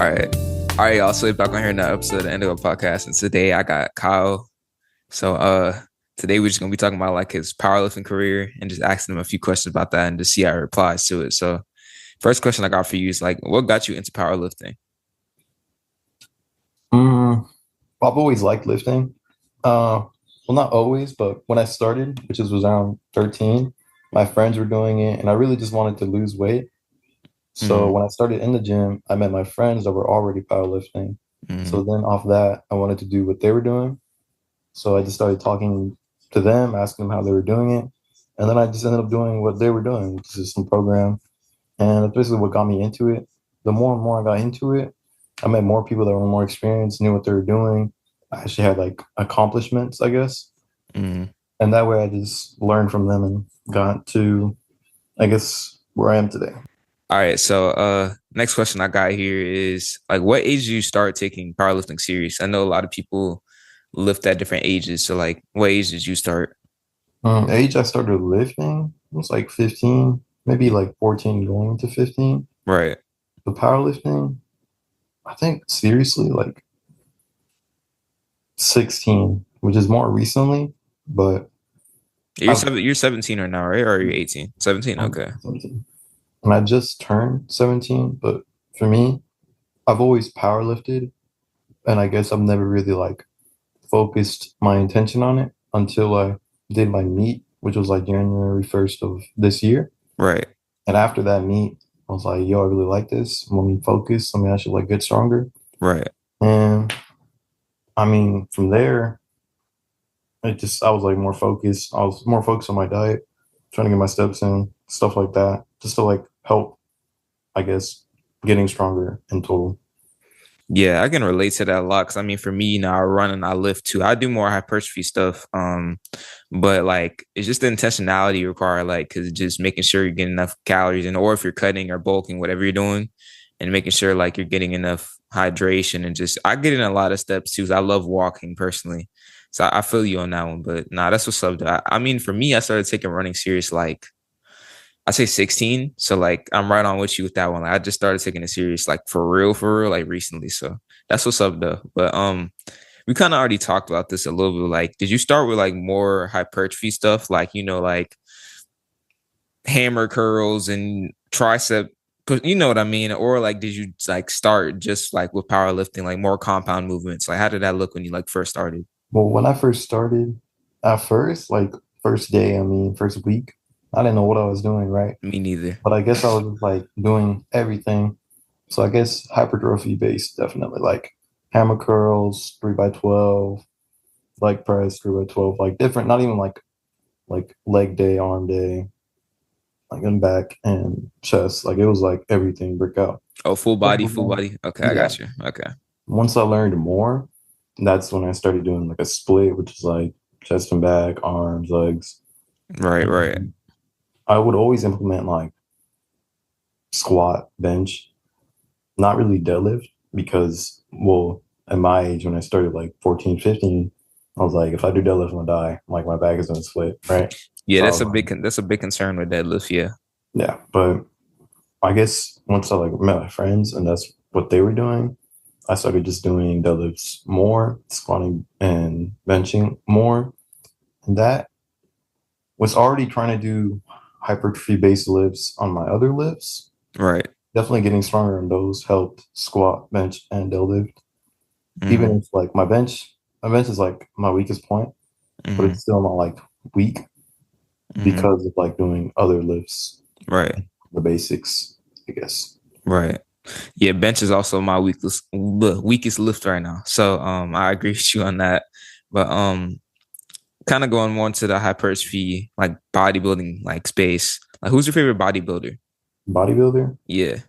All right. All right, y'all. So we're back on here in the episode of the Indigo podcast. And today I got Kyle. So today we're just gonna be talking about like his powerlifting career and just asking him a few questions about that and just see how he replies to it. So first question I got for you is like, what got you into powerlifting? I've always liked lifting. Well, not always, but when I started, which was around 13, my friends were doing it, and I really just wanted to lose weight. So Mm, when I started in the gym, I met my friends that were already powerlifting. So mm, then off that, I wanted to do what they were doing. So I just started talking to them, asking them how they were doing it. And then I just ended up doing what they were doing, which is some program. And that's basically what got me into it. The more and more I got into it, I met more people that were more experienced, knew what they were doing. I actually had like accomplishments, I guess. mm. And that way I just learned from them and got to, I guess, where I am today. All right. So next question I got here is like, what age did you start taking powerlifting serious? I know a lot of people lift at different ages. So like, what age did you start? Age I started lifting was like 15, maybe like 14 going to 15. Right. The powerlifting, I think seriously like 16, which is more recently, but I've You're 17 right now, right? Or you're 18? 17. I'm Okay. 17. And I just turned 17, but for me, I've always powerlifted, and I guess I've never really like focused my intention on it until I did my meet, which was like January 1st of this year. Right. And after that meet, I was like, yo, I really like this. Let me focus. Let me actually like get stronger. Right. And I mean, from there, I was like more focused. I was more focused on my diet, trying to get my steps in, stuff like that, just to like help, I guess, getting stronger in total. Yeah, I can relate to that a lot because I mean, for me, I run and I lift too. I do more hypertrophy stuff, but like it's just the intentionality required, like because just making sure you're getting enough calories, and or if you're cutting or bulking, whatever you're doing, and making sure like you're getting enough hydration and just I get in a lot of steps too. 'Cause I love walking personally, so I feel you on that one. But nah, that's what's up. I mean, for me, I started taking running serious like I say 16. So like I'm right on with you with that one. Like, I just started taking it serious, like for real, like recently. So that's what's up though. But we kind of already talked about this a little bit. Like, did you start with like more hypertrophy stuff? Like, like hammer curls and tricep, you know what I mean? Or like did you like start just like with powerlifting, like more compound movements? Like how did that look when you like first started? Well, when I first started, at first, like first day, I mean, first week, I didn't know what I was doing, right? Me neither. But I guess I was just, like doing everything. So I guess hypertrophy based, definitely like hammer curls, 3x12, leg press, 3x12, like different, not even like leg day, arm day, like in back and chest. Like it was like everything brick out. Oh, full body, full Mhm. body. Okay, I Yeah. got you. Okay. Once I learned more, that's when I started doing like a split, which is like chest and back, arms, legs. Right, right. And I would always implement like squat, bench, not really deadlift because, well, at my age, when I started like 14, 15, I was like, if I do deadlift, I'm gonna die. Like my back is gonna split, right? Yeah, So I that's was a like, that's a big concern with deadlift. Yeah. yeah. But I guess once I like met my friends and that's what they were doing, I started just doing deadlifts more, squatting and benching more. And that was already trying to do hypertrophy based lifts on my other lifts. Right. Definitely getting stronger on those helped squat, bench, and deadlift. Even Hmm. if like my bench is like my weakest point, but Hmm. it's still not like weak Hmm. because of like doing other lifts, Right. the basics, I guess. Right. Yeah, bench is also my weakest lift right now. So I agree with you on that. But kind of going more into the hypertrophy like bodybuilding like space. Like who's your favorite bodybuilder? Bodybuilder, Yeah. It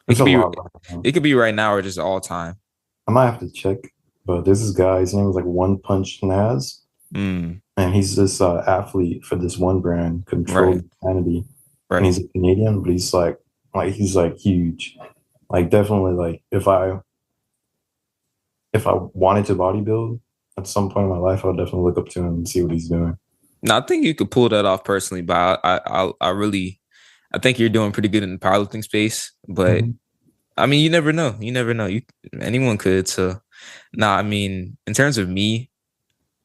there's could a be lot right now. it could be right now or just all time. I might have to check, but there's this guy, his name is like One Punch Naz, Mm, and he's this athlete for this one brand, right. Controlled Insanity, and Right. he's a Canadian, but he's like huge. Like definitely like if I wanted to bodybuild at some point in my life, I would definitely look up to him and see what he's doing. Now I think you could pull that off personally, but I really I think you're doing pretty good in the powerlifting space, but Mhm. I mean, you never know. You never know. Anyone could. So, nah. I mean, in terms of me,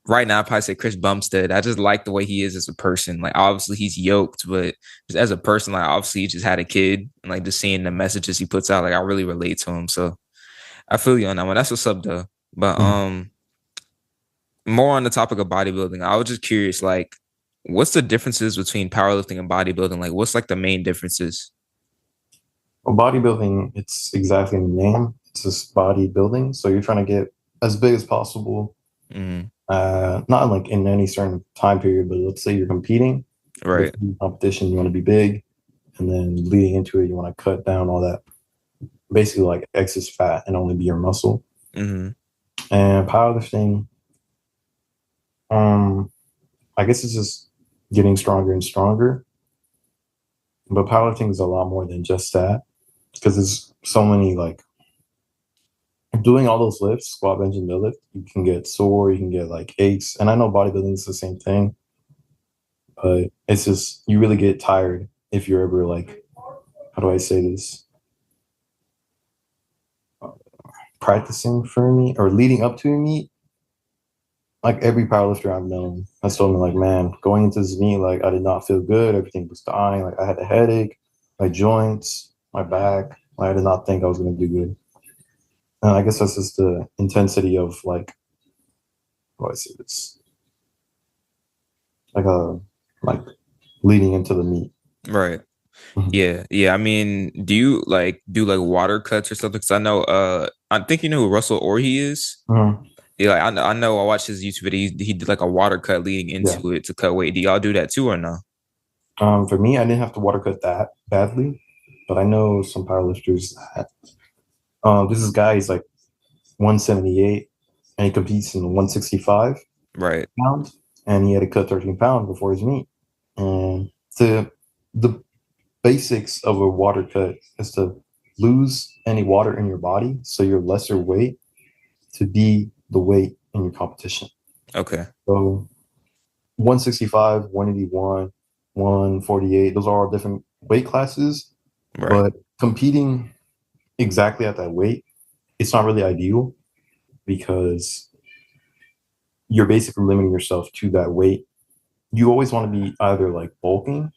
right now, I probably say Chris Bumstead. I just like the way he is as a person. Like, obviously, he's yoked, but just as a person, like, obviously, he just had a kid, and like just seeing the messages he puts out, like, I really relate to him. So, I feel you on that one. That's what's up, though. But more on the topic of bodybuilding, I was just curious, like, what's the differences between powerlifting and bodybuilding? Like, what's like the main differences? Well, bodybuilding, it's exactly the name. It's just bodybuilding. So you're trying to get as big as possible. Mm, Not like in any certain time period, but let's say you're competing. right. Before the competition, you want to be big, and then leading into it, you want to cut down all that, basically like excess fat and only be your muscle. Mm, And powerlifting, um, I guess it's just getting stronger and stronger. But powerlifting is a lot more than just that because there's so many like doing all those lifts, squat, bench, and deadlift. You can get sore, you can get like aches, and I know bodybuilding is the same thing, but it's just you really get tired if you're ever like, how do I say this? Practicing for me or leading up to a meet. Like every powerlifter I've known has told me, like, man, going into this meet, like I did not feel good. Everything was dying. Like I had a headache, my joints, my back. I did not think I was going to do good. And I guess that's just the intensity of like, how do I say this? Like a like leading into the meet. right. Mhm. Yeah, yeah. I mean, do you like do like water cuts or something? Because I know, I think you know who Russell Orhe is. Mhm. Yeah, like, I know. I watched his YouTube video. He did like a water cut leading Yeah. into it to cut weight. Do y'all do that too or no? For me, I didn't have to water cut that badly, but I know some powerlifters that this is guy, he's like 178 and he competes in 165 Right, pounds and he had to cut 13 pounds before his meet. And the basics of a water cut is to lose any water in your body so you're lesser weight to be the weight in your competition. okay, So 165, 181, 148, those are all different weight classes, right, but competing exactly at that weight, it's not really ideal because you're basically limiting yourself to that weight. You always want to be either like bulking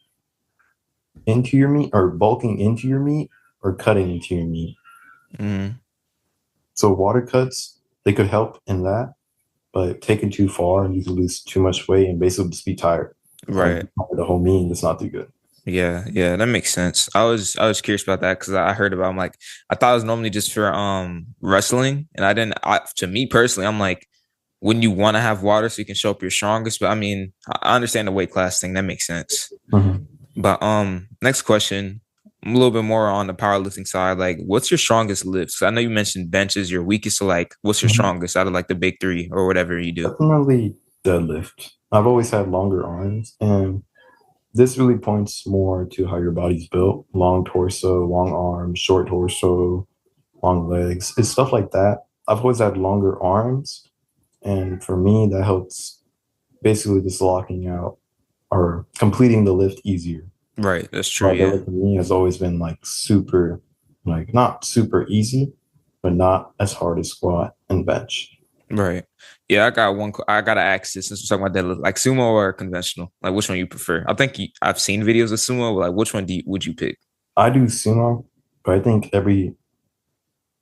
into your meat or cutting into your meat. mm, So water cuts, they could help in that, but taken too far, you can lose too much weight and basically just be tired. And right. the whole mean does not do good. Yeah, yeah, that makes sense. I was curious about that because I heard about. I'm like, I thought it was normally just for wrestling, and I didn't. To me personally, I'm like, wouldn't you want to have water so you can show up your strongest? But I mean, I understand the weight class thing. That makes sense. Mhm. But next question. I'm a little bit more on the powerlifting side. Like, what's your strongest lifts? I know you mentioned benches, your weakest. So, like, what's your Mhm. strongest out of like the big three or whatever you do? Definitely deadlift. I've always had longer arms, and this really points more to how your body's built: long torso, long arms, short torso, long legs. It's stuff like that. I've always had longer arms, and for me, that helps basically just locking out or completing the lift easier. Right, that's true. But Yeah, deadlift for me has always been like super, like not super easy, but not as hard as squat and bench. right. Yeah, I got one. I gotta ask this since we're talking about deadlift, like sumo or conventional. Like, which one you prefer? I think I've seen videos of sumo. But like, which one would you pick? I do sumo, but I think every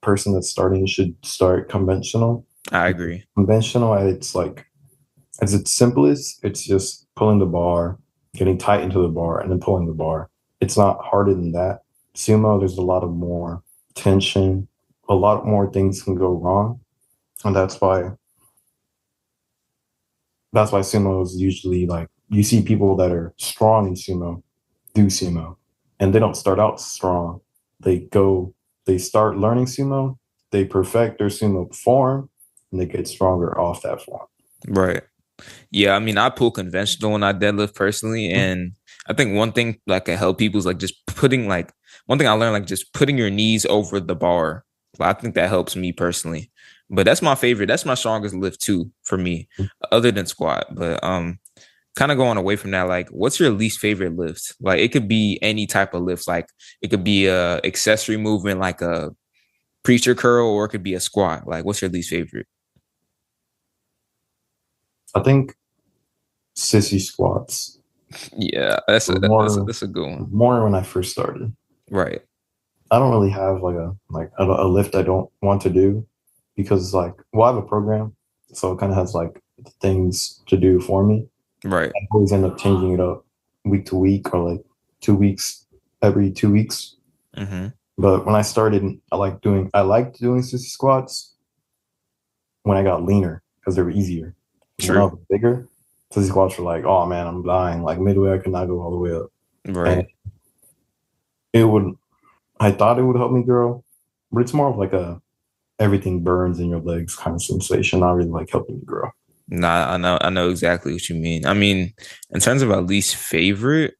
person that's starting should start conventional. I agree. Conventional, it's like as its simplest, it's just pulling the bar, getting tight into the bar, and then pulling the bar. It's not harder than that. Sumo, there's a lot of more tension, a lot more things can go wrong, and that's why sumo is usually like you see people that are strong in sumo do sumo, and they don't start out strong. They go, they start learning sumo, they perfect their sumo form, and they get stronger off that form. Right. Yeah, I mean, I pull conventional when I deadlift personally, and I think one thing like can help people is like just putting like one thing I learned like just putting your knees over the bar. Like, I think that helps me personally. But that's my favorite. That's my strongest lift too for me, other than squat. But kind of going away from that, like, what's your least favorite lift? Like, it could be any type of lift. Like, it could be a accessory movement, like a preacher curl, or it could be a squat. Like, what's your least favorite? I think sissy squats Yeah, that's a were that's a, more that's a good one. more when I first started. Right. I don't really have like a lift I don't want to do because like well I have a program, so it kind of has like things to do for me. Right. I always end up changing it up week to week or like 2 weeks every 2 weeks. Mm-hmm. But when I started, I liked doing sissy squats when I got leaner because they were easier. When I True. was bigger, sissy squats were like, oh man, I'm dying. Like midway, I could not go all the way up, and Right. it would. I thought it would help me grow, but it's more of like a everything burns in your legs kind of sensation, not really like helping you grow. Nah, I know exactly what you mean. I mean, in terms of our least favorite,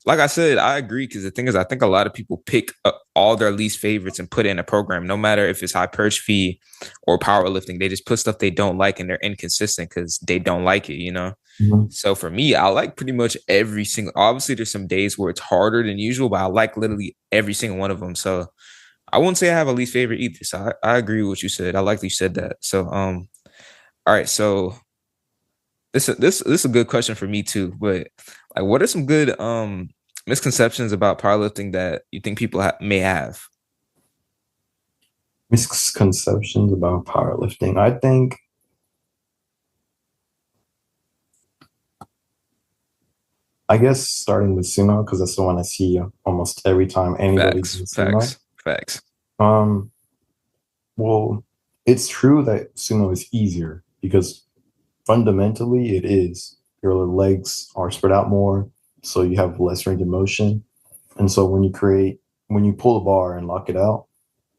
like I said, I agree because the thing is, I think a lot of people pick up all their least favorites and put it in a program, no matter if it's hypertrophy or powerlifting. They just put stuff they don't like and they're inconsistent because they don't like it. Mhm. So for me, I like pretty much every single. Obviously, there's some days where it's harder than usual, but I like literally every single one of them. So I wouldn't say I have a least favorite either. So I agree with what you said. I like that you said that. So all right. So this is a good question for me too. But like, what are some good misconceptions about powerlifting that you think people may have? Misconceptions about powerlifting. I guess starting with sumo because that's the one I see almost every time anybody Facts, does sumo. facts, facts. Um, well, it's true that sumo is easier because fundamentally it is. Your legs are spread out more, so you have less range of motion. And so when you pull a bar and lock it out,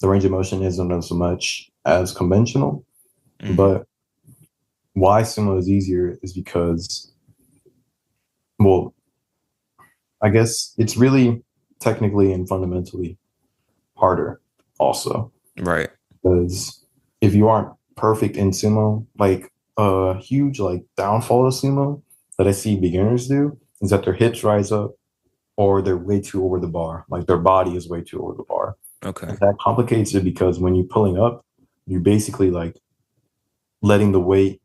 the range of motion isn't as much as conventional. Hmm. But why sumo is easier is because, well, I guess it's really technically and fundamentally harder also. Right. Because if you aren't perfect in sumo, like a huge like downfall of sumo that I see beginners do is that their hips rise up or they're way too over the bar. Like their body is way too over the bar. Okay. And that complicates it because when you're pulling up, you're basically like letting the weight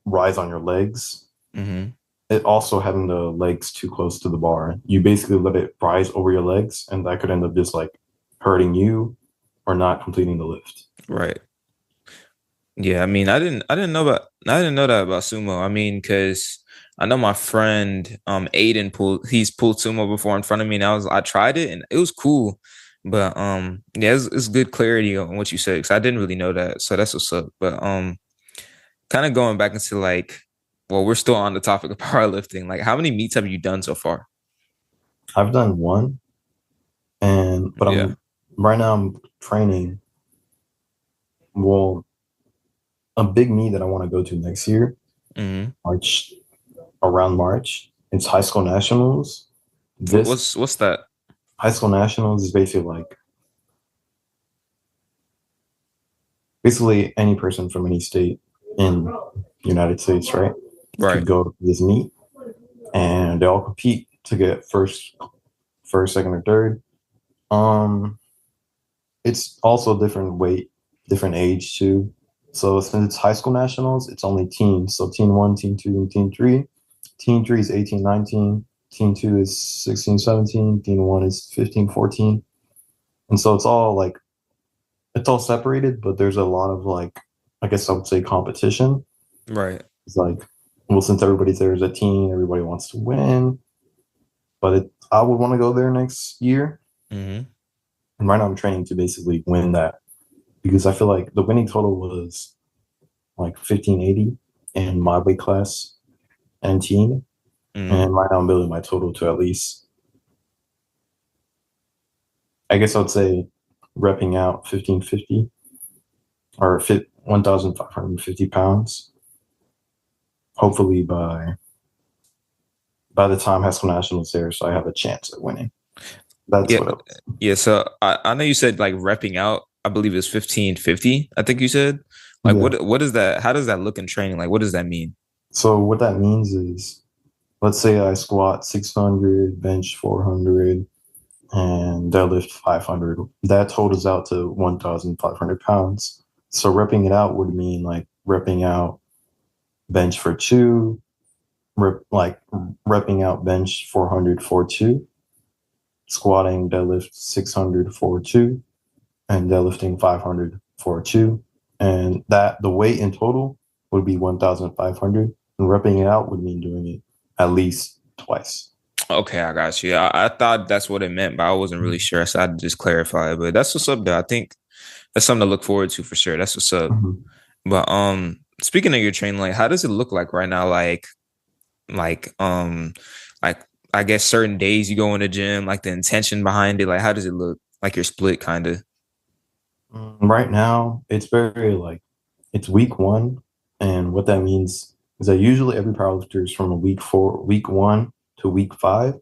rise on your legs. Hmm. It also having the legs too close to the bar. You basically let it rise over your legs, and that could end up just like hurting you or not completing the lift. Right. Yeah, I mean, I didn't know that about sumo. I mean, because I know my friend Aiden he's pulled sumo before in front of me, and I tried it and it was cool. But yeah, it's good clarity on what you said because I didn't really know that. So that's what's up. But kind of going back into like, well, we're still on the topic of powerlifting. Like, how many meets have you done so far? I've done one, and but Yeah. I'm right now I'm training. Well, a big meet that I want to go to next year, Hmm. March around March. It's high school nationals. This What's that? high school nationals is basically any person from any state in the United States, right, Right. could go to this meet, and they all compete to get first, second, or third. Um, it's also different weight, different age too. So since it's high school nationals, it's only teams. So team one, team two, and team three. Team three is 18, 19. Team two is 16, 17. Team one is 15, 14. And so it's all separated, but there's a lot of like, I guess I would say competition. Right. It's like, well, since everybody's there as a team, everybody wants to win. I would want to go there next year. Hmm. And right now I'm training to basically win that because I feel like the winning total was like 1580 in my weight class and team. Hmm. And right now I'm building my total to at least, I guess I would say repping out 1550 or 1,550 pounds. Hopefully by the time high school nationals there, so I have a chance at winning. That's Yeah. what I was. Yeah. So I know you said like repping out. I believe it's 1550. I think you said. Like Yeah. what is that? How does that look in training? Like what does that mean? So what that means is, let's say I squat 600, bench 400, and deadlift 500. That totals out to 1,500 pounds. So repping it out would mean like repping out bench for two, like repping out bench 400 for two, squatting deadlift 600 for two, and deadlifting 500 for two. And that the weight in total would be 1,500. And repping it out would mean doing it at least twice. Okay, I got you. I thought that's what it meant, but I wasn't really sure, so I had to just clarify. But that's what's up, though. I think that's something to look forward to for sure. That's what's up. Mhm. But speaking of your training, like, how does it look like right now? Like like I guess certain days you go in the gym, like the intention behind it. Like, how does it look? Like your split, kind of. Right now, it's very like it's week one, and what that means is that usually every powerlifter is from a week one to week five.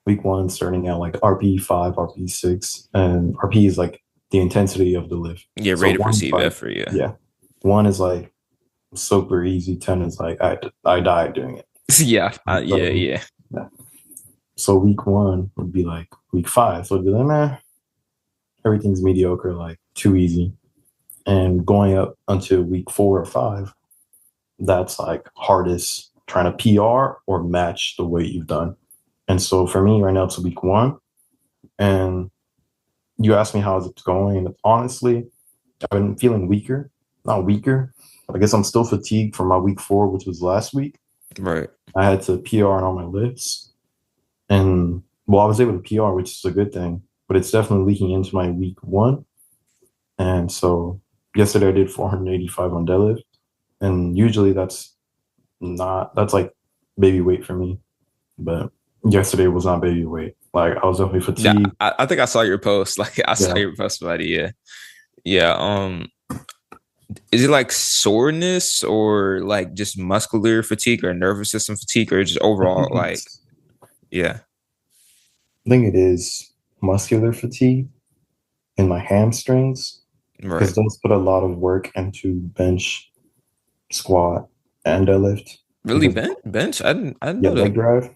Week one starting at like RP five, RP six, and RP is like the intensity of the lift. Yeah, So rate of one is perceived like effort. Yeah. yeah, one is like super easy. 10 is like I died doing it. Yeah. Yeah. So Yeah. yeah. So week one would be like week five. So it'd be like, nah, everything's mediocre, like too easy. And going up until week 4 or 5, that's like hardest trying to PR or match the weight you've done. And so for me right now, it's week one. And you asked me how is it going. And honestly, I've been feeling weaker, not weaker. I guess I'm still fatigued from my week 4, which was last week. Right. I had to PR on all my lifts. And well, I was able to PR, which is a good thing, but it's definitely leaking into my week one. And so yesterday I did 485 on deadlift. And usually that's like baby weight for me. But yesterday was not baby weight. Like I was definitely Yeah, fatigued. I think I saw your post. Like I saw Yeah. your post about it. Yeah. Yeah. Is it like soreness or like just muscular fatigue or nervous system fatigue or just I overall think like it's yeah, I think it is muscular fatigue in my hamstrings right. because those put a lot of work into bench, squat, and deadlift. Really Because bench? I didn't yeah, know that. leg drive.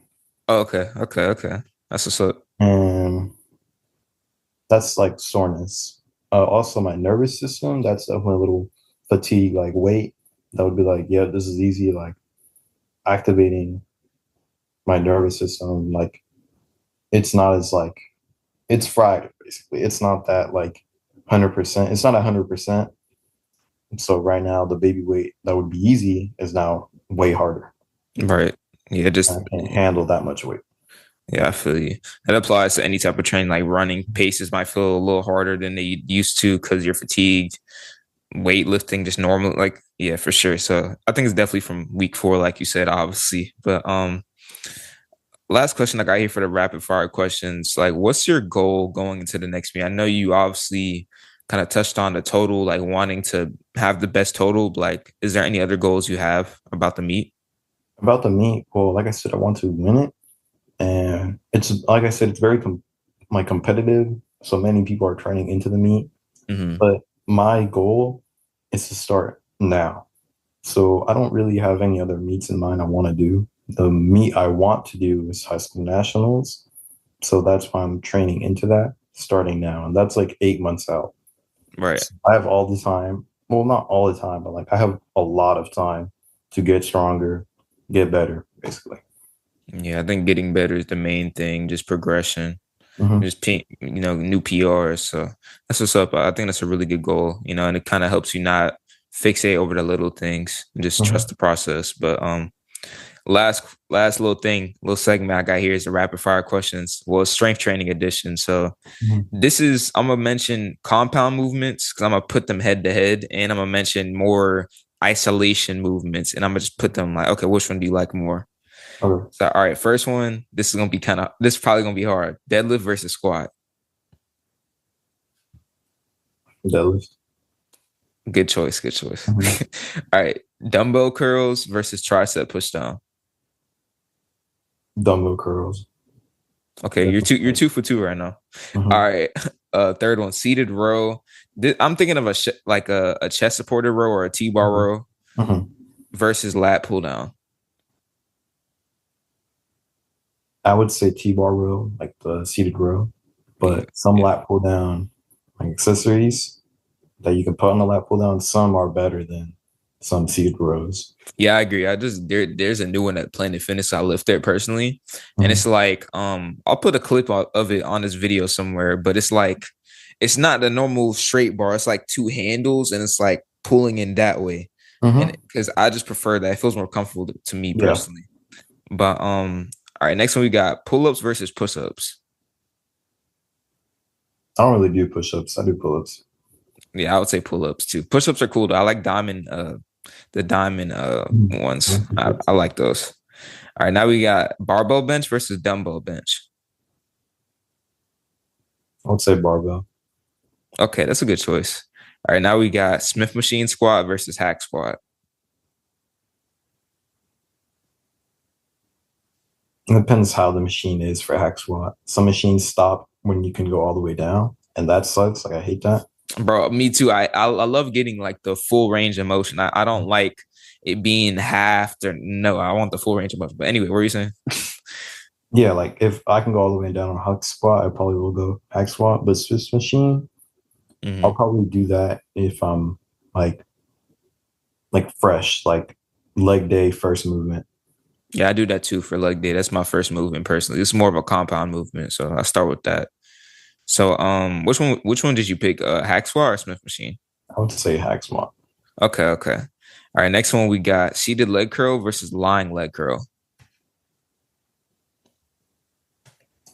Oh, okay. That's what's up. And that's like soreness. Also, my nervous system, that's definitely a little fatigue, like weight. That would be like, yeah, this is easy, like activating my nervous system. Like, it's not as like, it's fried, basically. It's not that like 100%. It's not 100%. So right now, the baby weight that would be easy is now way harder. Right. Yeah, I just can't handle that much weight. yeah, I feel you. It applies to any type of training, like running paces might feel a little harder than they used to because you're fatigued. Weightlifting, just normal, like yeah, for sure. So I think it's definitely from week 4, like you said, obviously. But last question I got here for the rapid fire questions. Like, what's your goal going into the next meet? I know you obviously kind of touched on the total, like wanting to have the best total. Like, is there any other goals you have about the meet? About the meet, well, like I said, I want to win it. And it's like I said, it's very like competitive. So many people are training into the meet, Hmm. but my goal is to start now. So I don't really have any other meets in mind I want to do. The meet I want to do is high school nationals. So that's why I'm training into that starting now. And that's like 8 months out. Right. So I have all the time. Well, not all the time, but like I have a lot of time to get stronger, get better, basically. Yeah, I think getting better is the main thing. Just progression, Hmm. just new PRs. So that's what's up. I think that's a really good goal. And it kind of helps you not fixate over the little things and just trust Hmm. the process. But last little thing, little segment I got here is the rapid fire questions. Well, strength training edition. So Hmm. this is I'm gonna mention compound movements because I'm gonna put them head to head, and I'm gonna mention more isolation movements, and I'm gonna just put them like, okay, which one do you like more? Okay. So, all right, first one. This is probably gonna be hard. Deadlift versus squat. Deadlift. Good choice. Good choice. Hmm. All right, dumbbell curls versus tricep push down. Dumbbell curls. Okay, you're Definitely. 2 for 2 right now. All Hmm. right, third one, seated row. I'm thinking of like a chest supported row or a T-bar Hmm. row Hmm. versus lat pull down. I would say T-bar row, like the seated row, but some Yeah. lat pull down like accessories that you can put on the lat pull down, some are better than some seated rows. Yeah, I agree. There's a new one at Planet Fitness. I lift it personally, and Mm-hmm. it's like I'll put a clip of it on this video somewhere, but it's like it's not the normal straight bar. It's like two handles, and it's like pulling in that way, and Mm-hmm. because I just prefer that, it feels more comfortable to me Yeah, personally. But all right, next one we got pull ups versus push ups. I don't really do push-ups. I do pull-ups. Yeah, I would say pull ups too. Push ups are cool though. I like the diamond ones. Mm-hmm. I like those. All right, now we got barbell bench versus dumbbell bench. I would say barbell. Okay, that's a good choice. All right, now we got Smith machine squat versus hack squat. It depends how the machine is for hack squat. Some machines stop when you can go all the way down, and that sucks. Like I hate that. Bro, me too. I love getting like the full range of motion. I don't like it being halved or no, I want the full range of motion. But anyway, what are you saying? Yeah, like if I can go all the way down on hack squat, I probably will go hack squat. But Swiss machine, I'll Hmm. probably do that if I'm like fresh, like leg day first movement. Yeah, I do that too for leg day. That's my first movement personally. It's more of a compound movement, so I start with that. So which one did you pick? Hack squat or Smith machine? I would say hack squat. Okay, okay. All right, next one we got seated leg curl versus lying leg curl.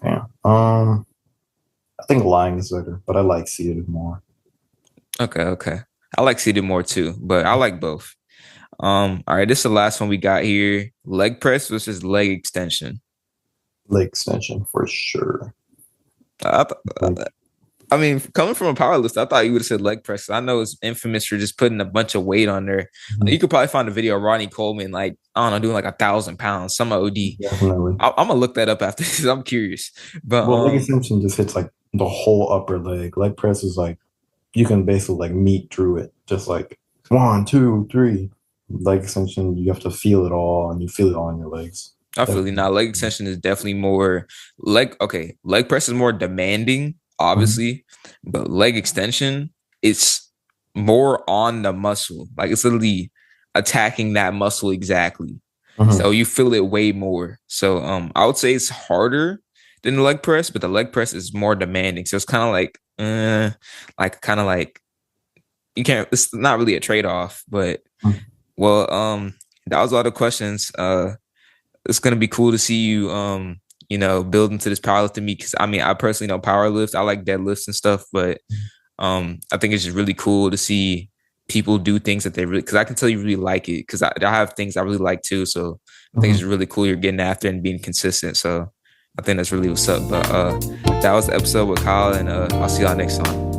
Yeah. I think lying is better, but I like seated more. Okay, okay. I like seated more too, but I like both. All right, this is the last one we got here. Leg press versus leg extension. Leg extension for sure. I, Like, th- I mean, coming from a power lift, I thought you would have said leg press. I know it's infamous for just putting a bunch of weight on there. mhm, You could probably find a video of Ronnie Coleman, like, I don't know, doing like 1,000 pounds, some OD. definitely. I'm gonna look that up after this. I'm curious. But Well, leg extension just hits like the whole upper leg. Leg press is like you can basically like meet through it, just like one, two, three. Leg extension, you have to feel it all, and you feel it all on your legs. I feel you Definitely. now. Leg extension is definitely more okay. Leg press is more demanding, Mhm, obviously, but leg extension it's more on the muscle. Like it's literally attacking that muscle exactly. So mhm, you feel it way more. So I would say it's harder than the leg press, but the leg press is more demanding. So it's kind of like kind of like you can't. It's not really a trade off, but mhm. well, that was all the questions. It's gonna be cool to see you build into this powerlifting me because I mean I personally know power lift. I like deadlifts and stuff, but I think it's just really cool to see people do things that they really because I can tell you really like it because I have things I really like too. So I think it's Mhm. really cool you're getting after and being consistent. So I think that's really what's up. But that was the episode with Kyle and I'll see y'all next time.